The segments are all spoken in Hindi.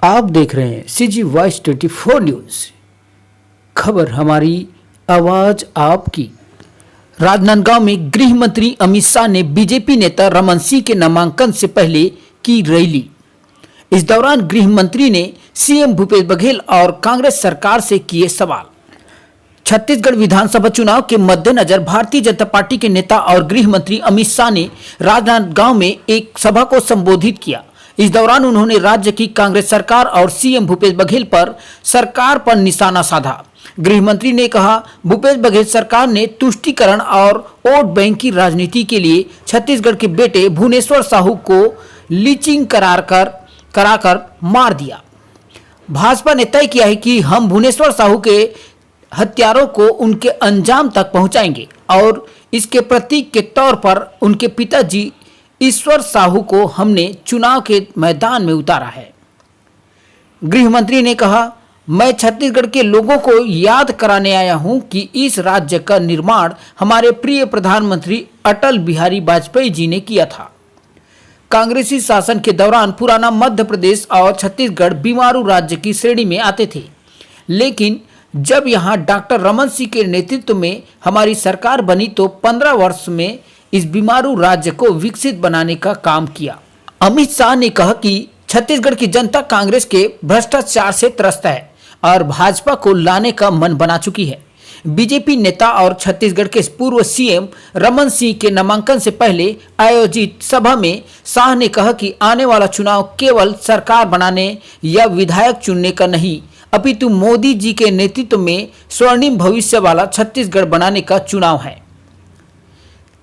आप देख रहे हैं CG वॉइस 24 न्यूज। खबर हमारी, आवाज आपकी। राजनांदगांव में गृह मंत्री अमित शाह ने बीजेपी नेता रमन सिंह के नामांकन से पहले की रैली। इस दौरान गृह मंत्री ने सीएम भूपेश बघेल और कांग्रेस सरकार से किए सवाल। छत्तीसगढ़ विधानसभा चुनाव के मद्देनजर भारतीय जनता पार्टी के नेता और गृह मंत्री अमित शाह ने राजनांदगांव में एक सभा को संबोधित किया। इस दौरान उन्होंने राज्य की कांग्रेस सरकार और सीएम भूपेश बघेल पर सरकार पर निशाना साधा। गृह मंत्री ने कहा, भूपेश बघेल सरकार ने तुष्टीकरण और वोट बैंक की राजनीति के लिए छत्तीसगढ़ के बेटे भुवनेश्वर साहू को लीचिंग कराकर मार दिया। भाजपा ने तय किया है कि हम भुवनेश्वर साहू के हत्यारों को उनके अंजाम तक पहुंचाएंगे और इसके प्रतीक के तौर पर उनके पिताजी ईश्वर साहू को हमने चुनाव के मैदान में उतारा है। गृह मंत्री ने कहा, मैं छत्तीसगढ़ के लोगों को याद कराने आया हूं कि इस राज्य का निर्माण हमारे प्रिय प्रधानमंत्री अटल बिहारी वाजपेयी जी ने किया था। कांग्रेसी शासन के दौरान पुराना मध्य प्रदेश और छत्तीसगढ़ बीमारू राज्य की श्रेणी में आते थे, लेकिन जब यहां डॉक्टर रमन सिंह के नेतृत्व में हमारी सरकार बनी तो 15 वर्ष में इस बीमारू राज्य को विकसित बनाने का काम किया। अमित शाह ने कहा कि छत्तीसगढ़ की जनता कांग्रेस के भ्रष्टाचार से त्रस्त है और भाजपा को लाने का मन बना चुकी है। बीजेपी नेता और छत्तीसगढ़ के पूर्व सीएम रमन सिंह के नामांकन से पहले आयोजित सभा में शाह ने कहा कि आने वाला चुनाव केवल सरकार बनाने या विधायक चुनने का नहीं, अपितु मोदी जी के नेतृत्व में स्वर्णिम भविष्य वाला छत्तीसगढ़ बनाने का चुनाव है।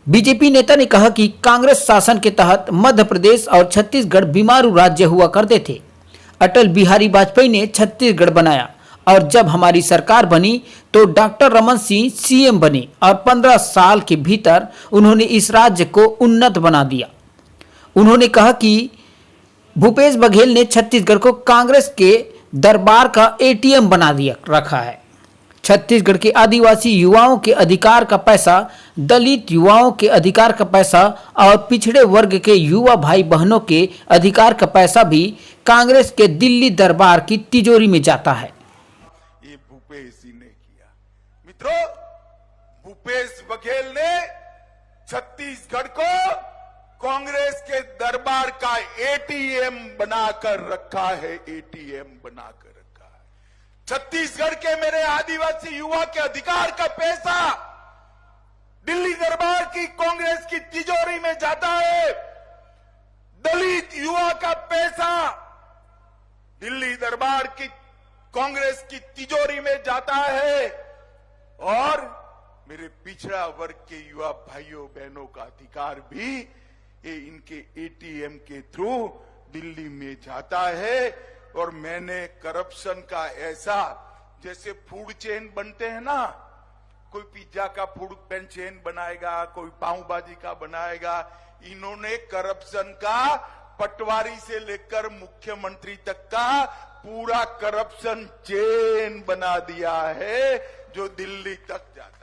बीजेपी नेता ने कहा कि कांग्रेस शासन के तहत मध्य प्रदेश और छत्तीसगढ़ बीमारू राज्य हुआ करते थे। अटल बिहारी वाजपेयी ने छत्तीसगढ़ बनाया और जब हमारी सरकार बनी तो डॉक्टर रमन सिंह सीएम बने और 15 साल के भीतर उन्होंने इस राज्य को उन्नत बना दिया। उन्होंने कहा कि भूपेश बघेल ने छत्तीसगढ़ को कांग्रेस के दरबार का ATM बना दिया रखा है। छत्तीसगढ़ के आदिवासी युवाओं के अधिकार का पैसा, दलित युवाओं के अधिकार का पैसा और पिछड़े वर्ग के युवा भाई बहनों के अधिकार का पैसा भी कांग्रेस के दिल्ली दरबार की तिजोरी में जाता है। ये भूपेश जी ने किया। मित्रों, भूपेश बघेल ने छत्तीसगढ़ को कांग्रेस के दरबार का ATM बनाकर रखा है। ATM बनाकर रखा है। छत्तीसगढ़ के मेरे आदिवासी युवा के अधिकार का पैसा दिल्ली दरबार की कांग्रेस की तिजोरी में जाता है। दलित युवा का पैसा दिल्ली दरबार की कांग्रेस की तिजोरी में जाता है और मेरे पिछड़ा वर्ग के युवा भाइयों बहनों का अधिकार भी ये इनके ATM के थ्रू दिल्ली में जाता है। और मैंने करप्शन का ऐसा, जैसे फूड चेन बनते हैं ना, कोई पिज्जा का फूड चेन बनाएगा, कोई पाव भाजी का बनाएगा, इन्होंने करप्शन का पटवारी से लेकर मुख्यमंत्री तक का पूरा करप्शन चेन बना दिया है जो दिल्ली तक जाता है।